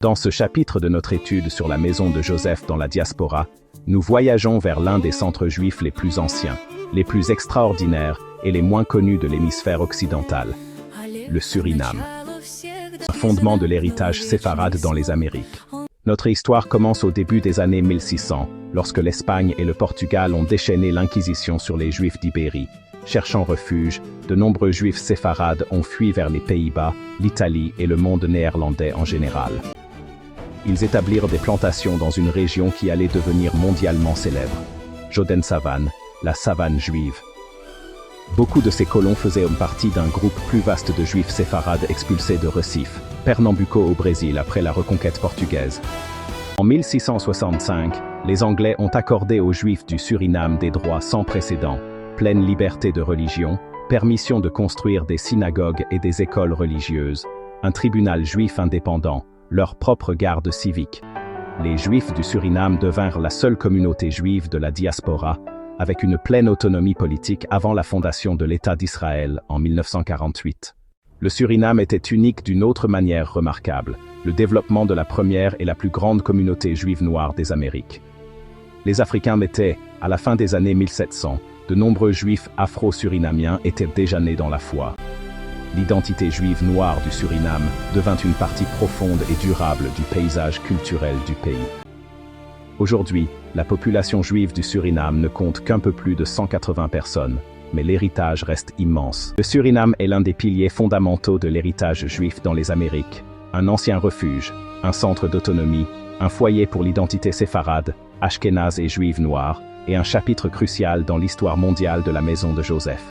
Dans ce chapitre de notre étude sur la maison de Joseph dans la diaspora, nous voyageons vers l'un des centres juifs les plus anciens, les plus extraordinaires et les moins connus de l'hémisphère occidental, le Suriname. Un fondement de l'héritage séfarade dans les Amériques. Notre histoire commence au début des années 1600, lorsque l'Espagne et le Portugal ont déchaîné l'Inquisition sur les Juifs d'Ibérie. Cherchant refuge, de nombreux Juifs séfarades ont fui vers les Pays-Bas, l'Italie et le monde néerlandais en général. Ils établirent des plantations dans une région qui allait devenir mondialement célèbre. Jodensavanne, la savane juive. Beaucoup de ces colons faisaient partie d'un groupe plus vaste de Juifs séfarades expulsés de Recife, Pernambuco au Brésil après la reconquête portugaise. En 1665, les Anglais ont accordé aux Juifs du Suriname des droits sans précédent, pleine liberté de religion, permission de construire des synagogues et des écoles religieuses, un tribunal juif indépendant, leur propre garde civique. Les Juifs du Suriname devinrent la seule communauté juive de la diaspora, avec une pleine autonomie politique avant la fondation de l'État d'Israël en 1948. Le Suriname était unique d'une autre manière remarquable, le développement de la première et la plus grande communauté juive noire des Amériques. Les Africains mettaient, à la fin des années 1700, de nombreux Juifs afro-surinamiens étaient déjà nés dans la foi. L'identité juive noire du Suriname devint une partie profonde et durable du paysage culturel du pays. Aujourd'hui, la population juive du Suriname ne compte qu'un peu plus de 180 personnes, mais l'héritage reste immense. Le Suriname est l'un des piliers fondamentaux de l'héritage juif dans les Amériques, un ancien refuge, un centre d'autonomie, un foyer pour l'identité séfarade, ashkénaze et juive noire, et un chapitre crucial dans l'histoire mondiale de la maison de Joseph.